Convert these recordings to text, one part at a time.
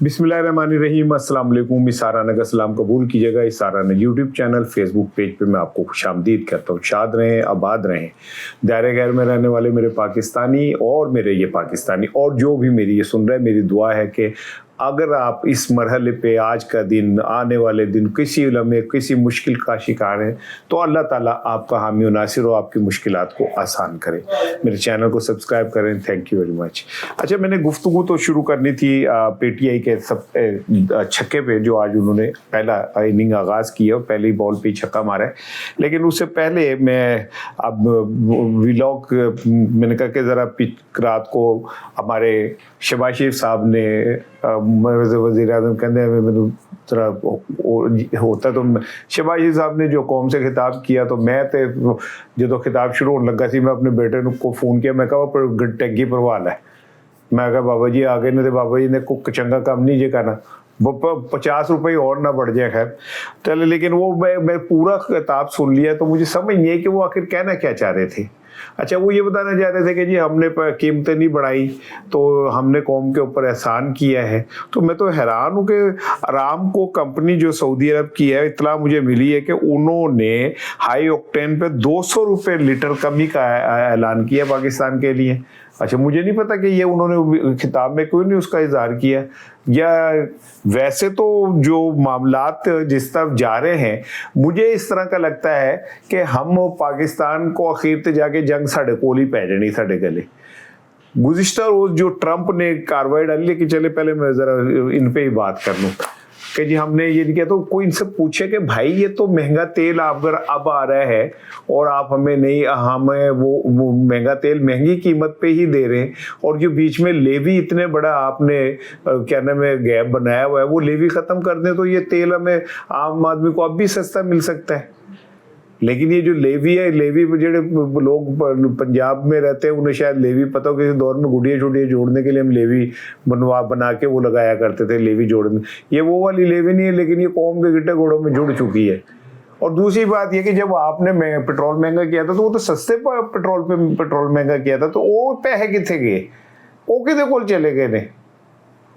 बिस्मिल्लाहिर्रहमानिर्रहीम, अस्सलाम वालेकुम। इसाराना का सलाम कबूल कीजिएगा। इसाराना यूट्यूब चैनल, फेसबुक पेज पे मैं आपको खुशामदीद कहता हूँ। शाद रहें, आबाद रहें। दायरे गैर में रहने वाले मेरे पाकिस्तानी और मेरे ये पाकिस्तानी और जो भी मेरी ये सुन रहे हैं, मेरी दुआ है कि अगर आप इस मरहले पे आज का दिन, आने वाले दिन किसी लम्हे किसी मुश्किल का शिकार हैं तो अल्लाह ताला आपका हामी और नासिर हो, आपकी मुश्किलात को आसान करे। मेरे चैनल को सब्सक्राइब करें। Thank you very much. अच्छा, मैंने गुफ्तगू तो शुरू करनी थी पीटीआई के सब छक्के पे, जो आज उन्होंने पहला इनिंग आगाज़ किया, पहली बॉल पे छक्का मारा है। लेकिन उससे पहले मैं अब व्लॉग मैंने कहा कि ज़रा रात को हमारे शहबाज शरीफ साहब ने वज़ीर आज़म कहते हैं जरा होता तो शहबाज शरीफ साहब ने जो कौम से खिताब किया तो मैं तो जो खिताब शुरू होने लगा सी, मैं अपने बेटे को फ़ोन किया, मैं कहा पर टैंकी भरवा है। मैं कहा बाबा जी आ गए ने, तो बाबा जी ने को चंगा काम नहीं जे करना, वो 50 रुपये और ना बढ़ जाए। खैर चले, लेकिन वो मैं पूरा किताब सुन लिया तो मुझे समझ नहीं है कि वो आखिर कहना क्या चाह रहे थे। अच्छा, वो ये बताना चाह रहे थे कि जी हमने कीमतें नहीं बढ़ाई तो हमने कौम के ऊपर एहसान किया है। तो मैं तो हैरान हूँ कि अरामको कंपनी जो सऊदी अरब की है, इतला मुझे मिली है कि उन्होंने हाई ऑक्टेन पे 200 रुपये लीटर कमी का ऐलान किया पाकिस्तान के लिए। अच्छा, मुझे नहीं पता कि ये उन्होंने खिताब में क्यों नहीं उसका इजहार किया, या वैसे तो जो मामलात जिस तरफ जा रहे हैं, मुझे इस तरह का लगता है कि हम पाकिस्तान को आखिर ते जाके जंग साढ़े कोल ही पै जानी साढ़े गले। गुज़िश्ता रोज़ जो ट्रंप ने कार्रवाई डाली, लेकिन चले पहले मैं ज़रा इन पे ही बात कर लूँ कि जी हमने ये नहीं किया। तो कोई इनसे पूछे कि भाई ये तो महंगा तेल अगर अब आ रहा है और आप हमें नहीं, हमें वो महंगा तेल महंगी कीमत पे ही दे रहे हैं, और जो बीच में लेवी इतने बड़ा आपने क्या नाम है गैप बनाया हुआ है, वो लेवी ख़त्म कर दें तो ये तेल हमें आम आदमी को अब भी सस्ता मिल सकता है। लेकिन ये जो लेवी है, लेवी जो लोग पंजाब में रहते हैं उन्हें शायद लेवी पता हो, किसी दौर में गुड़िया छुड़िया जोड़ने के लिए हम लेवी बना के वो लगाया करते थे, लेवी जोड़ने। ये वो वाली लेवी नहीं है, लेकिन ये कौम के गिट्टे घोड़ों में जुड़ चुकी है। और दूसरी बात यह कि जब आपने पेट्रोल महंगा किया था तो वो तो सस्ते पेट्रोल महंगा किया था, तो वो पैसे कितने गए, वो कितने को चले गए ने,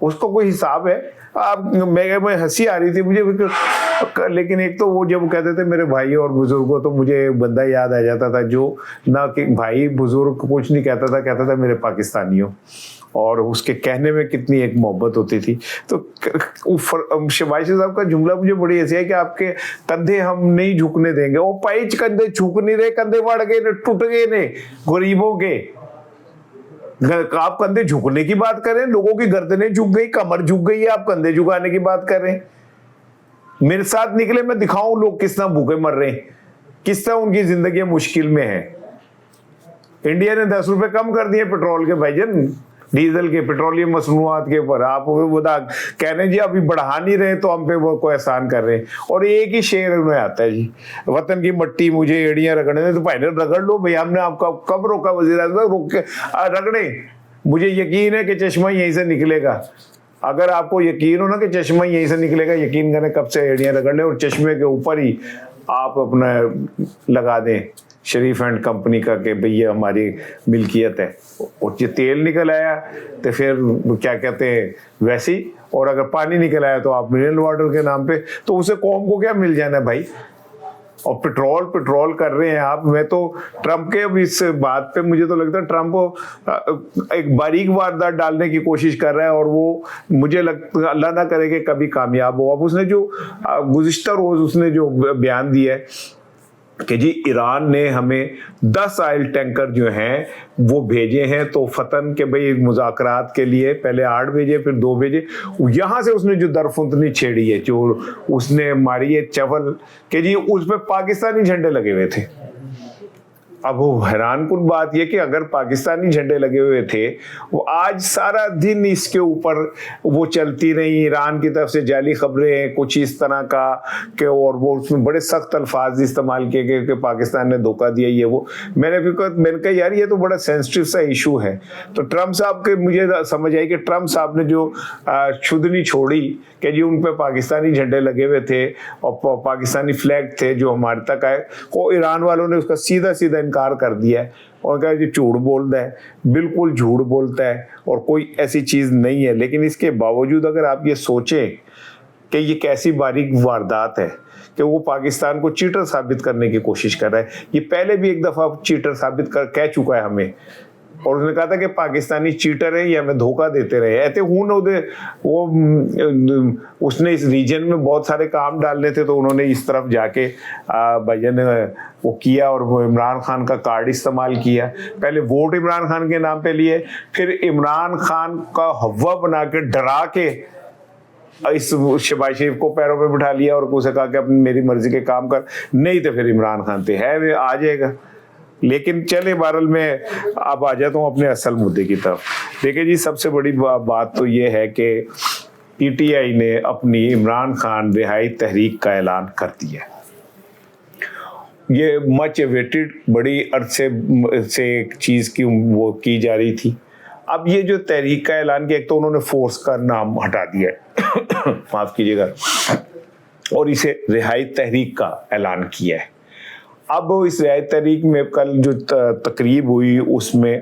उसको कोई हिसाब है? आप मैं हंसी आ रही थी मुझे, लेकिन एक तो वो जब कहते थे मेरे भाई और बुजुर्गों, तो मुझे बंदा याद आ जाता था जो ना कि भाई बुजुर्ग कुछ नहीं कहता था मेरे पाकिस्तानियों, और उसके कहने में कितनी एक मोहब्बत होती थी। तो शहबाज साहब का जुमला मुझे बड़ी ऐसी है कि आपके कंधे हम नहीं झुकने देंगे। वो पाइच कंधे झुक नहीं रहे, कंधे बढ़ गए ने, टूट गए ने गरीबों के। आप कंधे झुकने की बात करें, लोगों की गर्दनें झुक गई, कमर झुक गई है, आप कंधे झुकाने की बात कर रहे हैं। मेरे साथ निकले, मैं दिखाऊं लोग किस तरह भूखे मर रहे हैं, किस तरह उनकी जिंदगी मुश्किल में है। इंडिया ने 10 रुपए कम कर दिए पेट्रोल के भाईजान, डीजल के, पेट्रोलियम मसनूआत के ऊपर। आप बता कह रहे हैं जी अभी बढ़ा नहीं रहे तो हम पे वो को एहसान कर रहे हैं। और एक ही शेर उन्हें आता है जी, वतन की मट्टी मुझे एड़ियां रगड़ने दे। तो भाई ने रगड़ लो भाई, हमने आपका कब रोका? वज़ीर आज़म रोक के रगड़े। मुझे यकीन है कि चश्मा यहीं से निकलेगा। अगर आपको यकीन हो ना कि चश्मा यहीं से निकलेगा, यकीन करें कब से एड़ियां रगड़ लें और चश्मे के ऊपर ही आप अपना लगा दें शरीफ एंड कंपनी का कि भैया हमारी मिल्कियत है। और जो तेल निकल आया तो फिर क्या कहते हैं वैसे ही, और अगर पानी निकल आया तो आप मिनरल वाटर के नाम पे, तो उसे कौम को क्या मिल जाना है भाई? और पेट्रोल कर रहे हैं आप। मैं तो ट्रंप के अब इस बात पे मुझे तो लगता है ट्रंप एक बारीक वारदात डालने की कोशिश कर रहा है, और वो मुझे लगता अल्लाह ना करे कि कभी कामयाब हो। अब उसने जो गुज़िश्ता रोज़ उसने जो बयान दिया है कि जी ईरान ने हमें 10 ऑयल टैंकर जो हैं वो भेजे हैं तो फतन के भाई मुज़ाकरात के लिए, पहले 8 भेजे फिर 2 भेजे। यहाँ से उसने जो दरफुंतनी छेड़ी है, जो उसने मारी है चवल कि जी उस पर पाकिस्तानी झंडे लगे हुए थे। अब वो हैरान कुन बात यह कि अगर पाकिस्तानी झंडे लगे हुए थे, वो आज सारा दिन इसके ऊपर वो चलती रही, ईरान की तरफ से जाली खबरें कुछ इस तरह का कि, और वो उसमें बड़े सख्त अल्फाज इस्तेमाल किए कि पाकिस्तान ने धोखा दिया ये वो। मैंने कहा यार ये तो बड़ा सेंसिटिव सा इशू है। तो ट्रंप साहब के मुझे समझ आई कि ट्रंप साहब ने जो शुद्धनी छोड़ी कि जी उन पर पाकिस्तानी झंडे लगे हुए थे और पाकिस्तानी फ्लैग थे जो हमारे तक आए, वो ईरान वालों ने उसका सीधा सीधा इनकार कर दिया है और कहा कि झूठ बोलता है, बिल्कुल झूठ बोलता है और कोई ऐसी चीज़ नहीं है। लेकिन इसके बावजूद अगर आप ये सोचें कि ये कैसी बारीक वारदात है कि वो पाकिस्तान को चीटर साबित करने की कोशिश कर रहा है। ये पहले भी एक दफ़ा चीटर साबित कर कह चुका है हमें, और उसने कहा था कि पाकिस्तानी चीटर है, ये हमें धोखा देते रहे। ऐसे उसने इस रीजन में बहुत सारे काम डालने थे, तो उन्होंने इस तरफ जाके भैया ने वो किया और वो इमरान खान का कार्ड इस्तेमाल किया। पहले वोट इमरान खान के नाम पे लिए, फिर इमरान खान का हवा बना के डरा के इस शहबाज शरीफ को पैरों पे बिठा लिया और उसे कहा कि अपनी मेरी मर्जी के काम कर, नहीं तो फिर इमरान खान थे है वे आ जाएगा। लेकिन चले बहरहाल मैं अब आ जाता हूँ अपने असल मुद्दे की तरफ। देखिए जी, सबसे बड़ी बात तो ये है कि पीटीआई ने अपनी इमरान खान रिहाई तहरीक का ऐलान कर दिया। ये मच एवेटेड, बड़ी अरसे से एक चीज़ की वो की जा रही थी। अब ये जो तहरीक का ऐलान किया, एक तो उन्होंने फोर्स का नाम हटा दिया है माफ़ कीजिएगा, और इसे रिहाई तहरीक का ऐलान किया है। अब इस रिहाई तहरीक में कल जो तकरीब हुई उसमें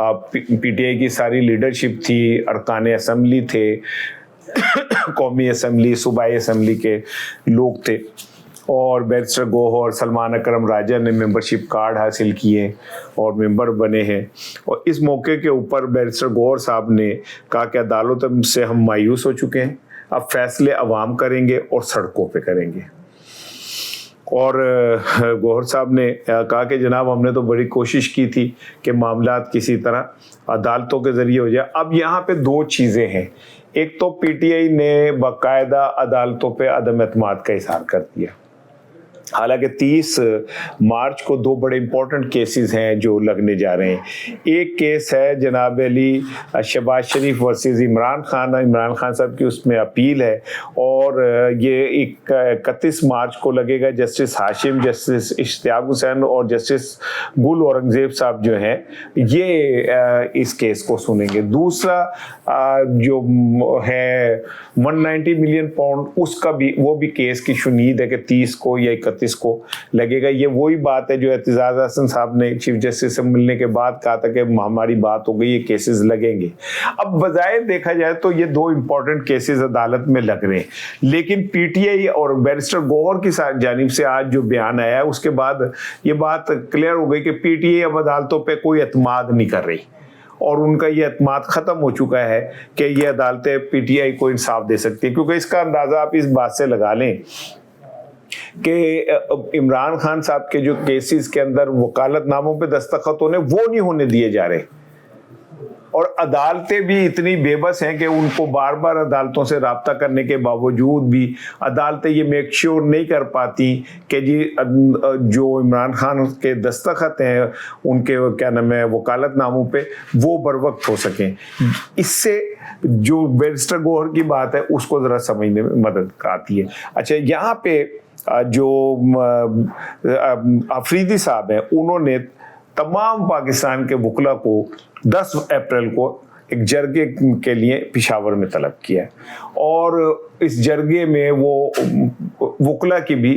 पीटीआई की सारी लीडरशिप थी, अरकान असम्बली थे, कौमी असम्बली, सूबाई असम्बली के लोग थे, और बैरिस्टर गौहर, सलमान अकरम राजा ने मेंबरशिप कार्ड हासिल किए और मेंबर बने हैं। और इस मौके के ऊपर बैरिस्टर गौहर साहब ने कहा कि अदालत से हम मायूस हो चुके हैं, अब फैसले अवाम करेंगे और सड़कों पे करेंगे। और गौहर साहब ने कहा कि जनाब हमने तो बड़ी कोशिश की थी कि मामलात किसी तरह अदालतों के ज़रिए हो जाए। अब यहाँ पे दो चीज़ें हैं, एक तो पीटीआई ने बाकायदा अदालतों पे अदम एतमाद का इजहार कर दिया। हालांकि 30 मार्च को दो बड़े इंपॉर्टेंट केसेस हैं जो लगने जा रहे हैं। एक केस है जनाब अली शहबाज शरीफ वर्सेस इमरान खान साहब की उसमें अपील है, और ये 31 मार्च को लगेगा। जस्टिस हाशिम, जस्टिस इश्तियाक हुसैन और जस्टिस गुल औरंगजेब साहब जो हैं ये इस केस को सुनेंगे। दूसरा जो है 190 मिलियन पाउंड, उसका भी वो भी केस की शुनीद है कि 30 को या 31 को लगेगा। ये वही बात है जो एतजाज हसन साहब ने चीफ जस्टिस से मिलने के बाद कहा था कि हमारी बात हो गई, ये केसेस लगेंगे। अब बजाय देखा जाए तो ये दो इंपॉर्टेंट केसेस अदालत में लग रहे हैं, लेकिन पीटीआई और बैरिस्टर गौहर की जानिब से आज जो बयान आया है उसके बाद ये बात क्लियर हो गई कि पीटीआई अब अदालतों पर कोई एतमाद नहीं कर रही, और उनका ये एतमाद ख़त्म हो चुका है कि ये अदालतें पीटीआई को इंसाफ दे सकती है। क्योंकि इसका अंदाज़ा आप इस बात से लगा लें कि इमरान खान साहब के जो केसेस के अंदर वकालतनामों पे दस्तखत होने वो नहीं होने दिए जा रहे, और अदालतें भी इतनी बेबस हैं कि उनको बार बार अदालतों से रब्ता करने के बावजूद भी अदालतें ये मेक श्योर नहीं कर पाती कि जी जो इमरान खान के दस्तखत हैं उनके क्या नाम है वकालतनामों पे वो बर वक्त हो सकें। इससे जो बैरिस्टर गौहर की बात है उसको ज़रा समझने में मदद आती है। अच्छा, यहाँ पे जो अफरीदी साहब हैं उन्होंने तमाम पाकिस्तान के वकला को 10 अप्रैल को एक जरगे के लिए पेशावर में तलब किया है, और इस जरगे में वो वकला की भी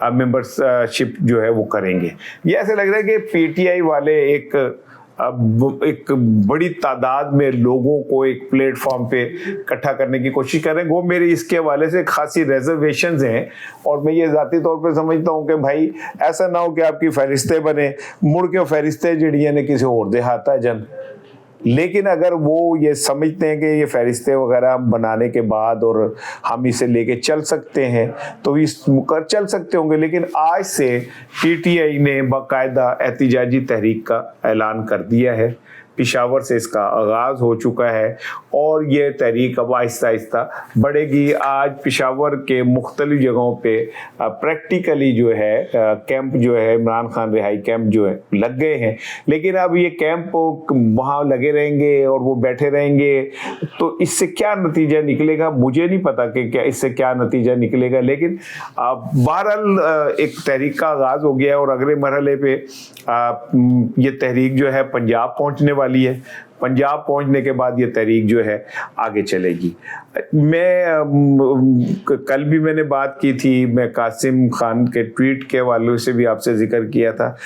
मेंबरशिप जो है वो करेंगे। ये ऐसे लग रहा है कि पीटीआई वाले एक बड़ी तादाद में लोगों को एक प्लेटफॉर्म पे इकट्ठा करने की कोशिश कर रहे हैं। वो मेरी इसके हवाले से खासी रिजर्वेशंस हैं, और मैं ये ज़ाती तौर पे समझता हूँ कि भाई ऐसा ना हो कि आपकी फहरिस्तें बने मुड़ के फहरिस्तें जड़ियाँ ने किसी और दे हाथा जन। लेकिन अगर वो ये समझते हैं कि ये फहरिस्तें वगैरह बनाने के बाद और हम इसे लेके चल सकते हैं तो इस कर चल सकते होंगे, लेकिन आज से पीटीआई ने बाकायदा एहतिजाजी तहरीक का ऐलान कर दिया है। पेशावर से इसका आगाज़ हो चुका है और ये तहरीक अब आहिस्ता आहिस्ता बढ़ेगी। आज पेशावर के मुख्तलिफ जगहों पे प्रैक्टिकली जो है कैंप जो है इमरान खान रिहाई कैंप जो है लग गए हैं, लेकिन अब ये कैंप वहाँ लगे रहेंगे और वो बैठे रहेंगे तो इससे क्या नतीजा निकलेगा मुझे नहीं पता कि क्या इससे क्या नतीजा निकलेगा। लेकिन बहरहाल एक तहरीक का आगाज़ हो गया और अगले मरहले पे ये तहरीक जो है पंजाब पहुँचने वाली है। पंजाब पहुंचने के बाद ये तहरीक जो है आगे चलेगी। कल भी मैंने बात की थी, मैं कासिम खान के ट्वीट के वालों से भी आपसे जिक्र किया था।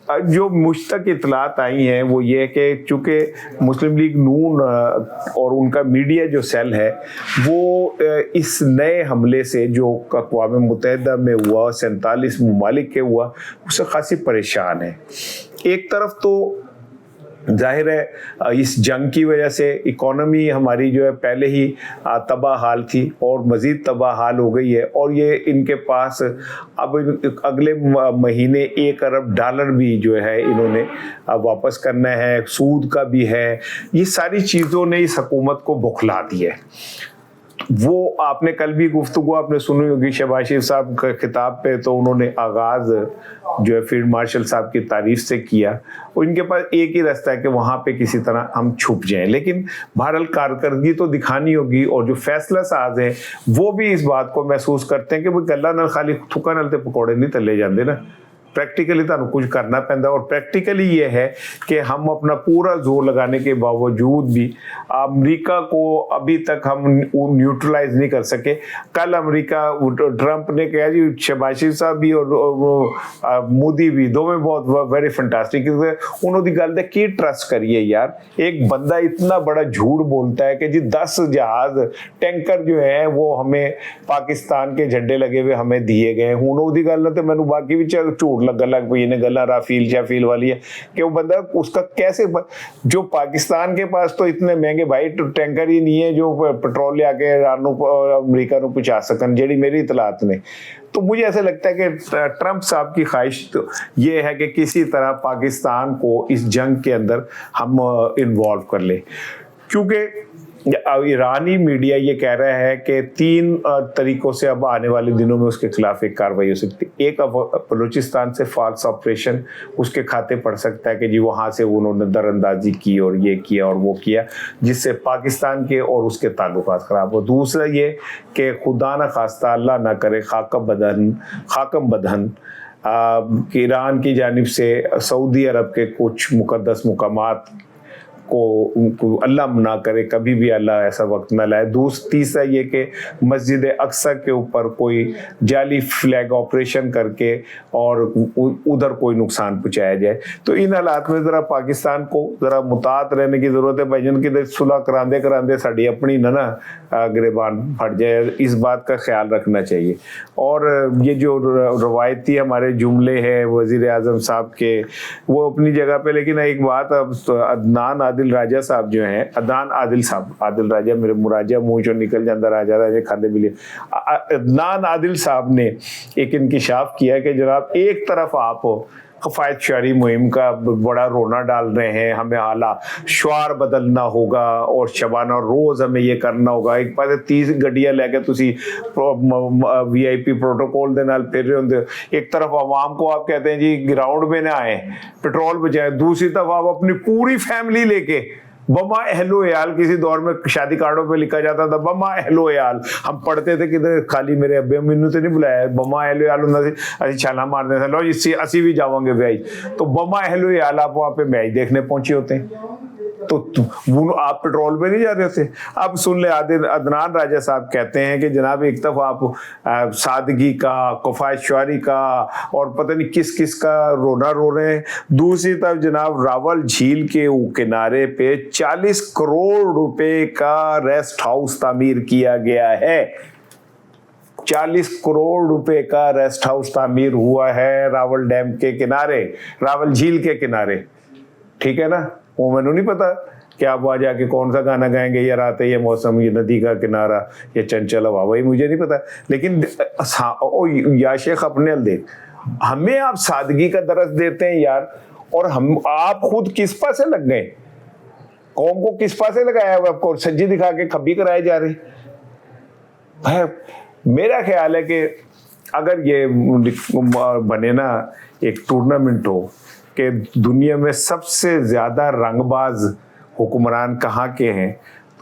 जो मुझ तक इतलात आई हैं वो ये कि चूँकि मुस्लिम लीग नून और उनका मीडिया जो सेल है वो इस नए हमले से जो अक़वाम मुत्तहिदा में हुआ, 47 ममालिक के हुआ, उससे खासी परेशान है। एक तरफ तो जाहिर है इस जंग की वजह से इकोनॉमी हमारी जो है पहले ही तबाह हाल थी और मज़ीद तबाह हाल हो गई है, और ये इनके पास अब अगले महीने $1 अरब भी जो है इन्होंने वापस करना है, सूद का भी है। ये सारी चीज़ों ने इस हुकूमत को बौखला दी है। वो आपने कल भी गुफ्तगू आपने सुनी होगी शहबाज शरीफ साहब के खिताब पे, तो उन्होंने आगाज़ जो है फील्ड मार्शल साहब की तारीफ से किया, और इनके पास एक ही रास्ता है कि वहाँ पे किसी तरह हम छुप जाएं, लेकिन बहरहाल कारकर्दगी तो दिखानी होगी। और जो फैसला साज हैं वो भी इस बात को महसूस करते हैं कि भाई गल्ला नाल खाली थुक्का नाल ते पकौड़े नहीं तले जाते ना, प्रैक्टिकली तो कुछ करना पैंदा। और प्रैक्टिकली ये है कि हम अपना पूरा जोर लगाने के बावजूद भी अमेरिका को अभी तक हम न्यूट्रलाइज नहीं कर सके। कल अमेरिका ट्रंप ने कहा जी, शहबाज शरीफ साहब भी और मोदी भी दोवें बहुत वेरी फैंटास्टिक, उन्होंने गल की ट्रस्ट करिए यार। एक बंदा इतना बड़ा झूठ बोलता है कि जी 10 जहाज टैंकर जो है वो हमें पाकिस्तान के झंडे लगे हुए हमें दिए गए। हूँ वो गल तो मैं बाकी भी झूठ लग पई ने गल्ला राफील शाफील वाली है कि वो बंदा उसका कैसे, जो पाकिस्तान के पास तो इतने महंगे भाई टैंकर ही नहीं है जो पेट्रोल ले आके अमेरिका को पहुंचा सकन, जेडी मेरी इतलात ने। तो मुझे ऐसा लगता है कि ट्रंप साहब की ख्वाहिश तो ये है कि किसी तरह पाकिस्तान को इस जंग के अंदर हम इन्वॉल्व कर ले, क्योंकि ईरानी मीडिया ये कह रहा है कि 3 तरीकों से अब आने वाले दिनों में उसके खिलाफ एक कार्रवाई हो सकती है। एक, अब बलूचिस्तान से फॉल्स ऑपरेशन उसके खाते पड़ सकता है कि जी वहाँ से उन्होंने दरअंदाजी की और ये किया और वो किया, जिससे पाकिस्तान के और उसके ताल्लुकात ख़राब हो। दूसरा ये कि खुदा न खास्ता अल्लाह ना करे खाकम बदहन ईरान की जानिब से सऊदी अरब के कुछ मुकद्दस मुकामात को अल्लाह ना करे, कभी भी अल्लाह ऐसा वक्त न लाए। तीसरा ये कि मस्जिद अक्सा के ऊपर कोई जाली फ्लैग ऑपरेशन करके और उधर कोई नुकसान पहुँचाया जाए। तो इन हालात में ज़रा पाकिस्तान को ज़रा मुतात रहने की ज़रूरत है भाईजन, की सुलह करांदे साड़ी अपनी ना गिरबान फट जाए, इस बात का ख्याल रखना चाहिए। और ये जो रवायती हमारे जुमले हैं वज़ीर आज़म साहब के, वो अपनी जगह पे, लेकिन एक बात, अब अदनान आदिल राजा साहब जो हैं, अदनान आदिल साहब, आदिल राजा मेरे मुराजा मुँह चो निकल जाता, राजा खाते भी लिए। अदनान आदिल साहब ने एक इंकिशाफ किया कि जनाब एक तरफ आप कफ़ायत शहरी मुहिम का बड़ा रोना डाल रहे हैं, हमें आला शुआर बदलना होगा और शबाना रोज़ हमें ये करना होगा। एक पास 30 गड्डियां लेके तुसी VIP प्रोटोकॉल दे नाल फिर रहे होंगे। एक तरफ आवाम को आप कहते हैं जी ग्राउंड में ना आए, पेट्रोल बचाएं, दूसरी तरफ आप अपनी पूरी फैमिली लेके बमा अहलो याल, किसी दौर में शादी कार्डों पे लिखा जाता था बमा अहलो याल, हम पढ़ते थे किधर खाली मेरे अब्बे मैनू तो नहीं बुलाया, बमा अहलो याल होंदा सी, असि छाला मारते थे, लो जी असी भी जावांगे भाई, तो बमा अहलो याल आप वहाँ पे मैच देखने पहुंचे होते हैं, तो वो आप पेट्रोल पे नहीं जा रहे थे। अब सुन ले, अदनान राजा साहब कहते हैं कि जनाब एक तरफ आप सादगी का, कफ़ायत शुआरी का और पता नहीं किस किस का रोना रो रहे हैं, दूसरी तरफ जनाब रावल झील के किनारे पे 40 करोड़ रुपए का रेस्ट हाउस तामीर किया गया है। 40 करोड़ रुपए का रेस्ट हाउस तामीर हुआ है रावल डैम के किनारे, रावल झील के किनारे, ठीक है ना। वो मैंने नहीं पता कि आप वहाँ जाके कौन सा गाना गाएंगे, या रात है ये मौसम, ये नदी का किनारा, ये चंचल हवा, वही मुझे नहीं पता। लेकिन या शेख अपने अल देख, हमें आप सादगी का दरस देते हैं यार, और हम आप खुद किस पासे लग गए, कौम को किस पासे लगाया हुआ, आपको सज्जी दिखा के खब्बी कराए जा रहे भाई। मेरा ख्याल है कि अगर ये बने ना एक टूर्नामेंट हो कि दुनिया में सबसे ज़्यादा रंगबाज हुक्मरान कहाँ के हैं,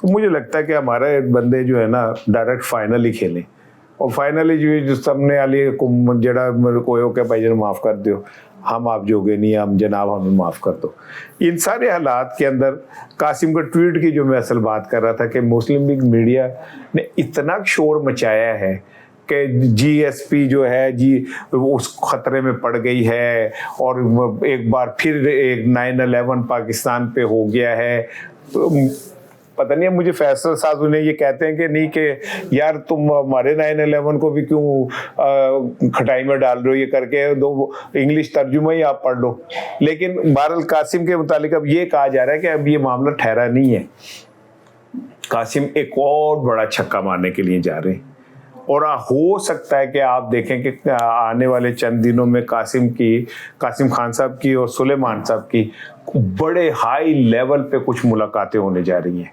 तो मुझे लगता है कि हमारे बंदे जो है ना डायरेक्ट फाइनल ही खेलें, और फाइनल जो सामने वाली जड़ा मेरे को हो के भाई माफ़ कर दो, हम आप जोगे नहीं, हम जनाब हमें माफ़ कर दो। इन सारे हालात के अंदर कासिम का ट्वीट की जो मैं असल बात कर रहा था कि मुस्लिम लीग मीडिया ने इतना शोर मचाया है کہ جی ایس پی جو ہے جی اس خطرے میں پڑ گئی ہے اور ایک بار پھر ایک 9/11 پاکستان پہ ہو گیا ہے. پتہ نہیں مجھے فیصل ساز انہیں یہ کہتے ہیں کہ نہیں کہ یار تم ہمارے 9/11 کو بھی کیوں کھٹائی میں ڈال رہے ہو, یہ کر کے دو انگلش ترجمہ ہی آپ پڑھ لو. لیکن بہرحال قاسم کے متعلق اب یہ کہا جا رہا ہے کہ اب یہ معاملہ ٹھہرا نہیں ہے. قاسم ایک اور بڑا چھکا مارنے کے لیے جا رہے ہیں اور ہو سکتا ہے کہ آپ دیکھیں کہ آنے والے چند دنوں میں قاسم خان صاحب کی اور سلیمان صاحب کی بڑے ہائی لیول پہ کچھ ملاقاتیں ہونے جا رہی ہیں.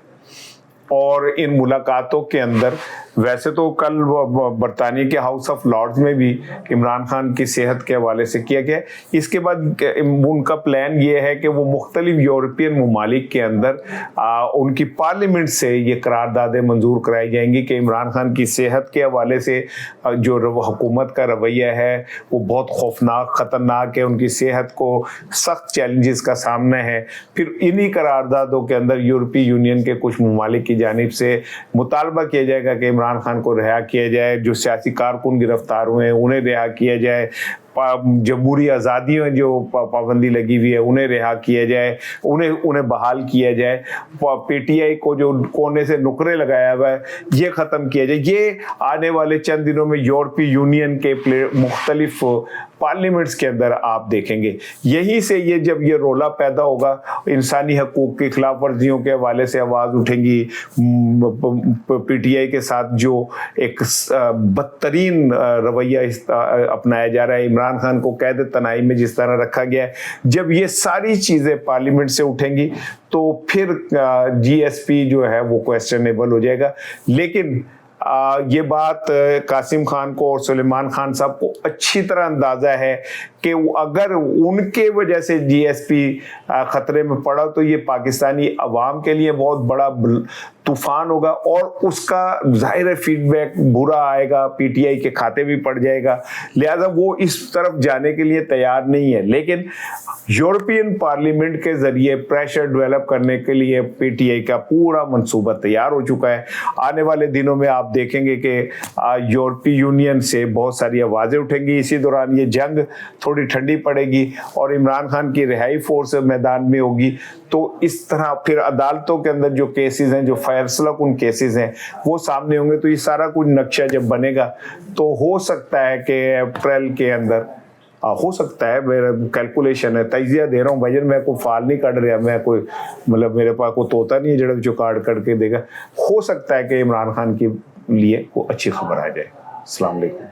اور ان ملاقاتوں کے اندر ویسے تو کل برطانیہ کے ہاؤس آف لارڈز میں بھی عمران خان کی صحت کے حوالے سے کیا گیا. اس کے بعد ان کا پلان یہ ہے کہ وہ مختلف یورپین ممالک کے اندر ان کی پارلیمنٹ سے یہ قراردادیں منظور کرائی جائیں گی کہ عمران خان کی صحت کے حوالے سے جو حکومت کا رویہ ہے وہ بہت خوفناک خطرناک ہے, ان کی صحت کو سخت چیلنجز کا سامنا ہے. پھر انہی قراردادوں کے اندر یورپی یونین کے کچھ ممالک کی جانب سے مطالبہ کیا جائے گا کہ عمران خان کو رہا کیا جائے, جو سیاسی کارکن گرفتار ہوئے ہیں انہیں رہا کیا جائے, جمہوری آزادیوں جو پابندی لگی ہوئی ہے انہیں رہا کیا جائے, انہیں بحال کیا جائے, پی ٹی آئی کو جو کونے سے نکرے لگایا ہوا ہے یہ ختم کیا جائے. یہ آنے والے چند دنوں میں یورپی یونین کے مختلف پارلیمنٹس کے اندر آپ دیکھیں گے. یہیں سے یہ جب یہ رولا پیدا ہوگا, انسانی حقوق کی خلاف ورزیوں کے حوالے سے آواز اٹھیں گی, پی ٹی آئی کے ساتھ جو ایک بدترین رویہ اپنایا جا رہا ہے, عمران خان کو قید تنہائی میں جس طرح رکھا گیا ہے, جب یہ ساری چیزیں پارلیمنٹ سے اٹھیں گی تو پھر جی ایس پی جو ہے وہ کویسچنیبل ہو جائے گا. لیکن یہ بات قاسم خان کو اور سلیمان خان صاحب کو اچھی طرح اندازہ ہے کہ اگر ان کے وجہ سے جی ایس پی خطرے میں پڑا تو یہ پاکستانی عوام کے لیے بہت بڑا طوفان ہوگا اور اس کا ظاہر فیڈ بیک برا آئے گا, پی ٹی آئی کے کھاتے بھی پڑ جائے گا. لہذا وہ اس طرف جانے کے لیے تیار نہیں ہے. لیکن یورپین پارلیمنٹ کے ذریعے پریشر ڈیولپ کرنے کے لیے پی ٹی آئی کا پورا منصوبہ تیار ہو چکا ہے. آنے والے دنوں میں آپ دیکھیں گے کہ یورپی یونین سے بہت ساری آوازیں اٹھیں گی. اسی دوران یہ جنگ تھوڑی ٹھنڈی پڑے گی اور عمران خان کی رہائی فورس میدان میں ہوگی. تو اس طرح پھر عدالتوں کے اندر جو کیسز ہیں, جو فیصلہ کن کیسز ہیں وہ سامنے ہوں گے. تو یہ سارا کچھ نقشہ جب بنے گا تو ہو سکتا ہے کہ اپریل کے اندر ہو سکتا ہے, میرا کیلکولیشن ہے, تجزیہ دے رہا ہوں بھائی, میں کوئی فال نہیں کر رہا, میں کوئی مطلب میرے پاس کوئی طوطا نہیں ہے جڑا جو کارڈ کر کے دے گا. ہو سکتا ہے کہ عمران خان کے لیے کوئی اچھی خبر آ جائے. السلام علیکم.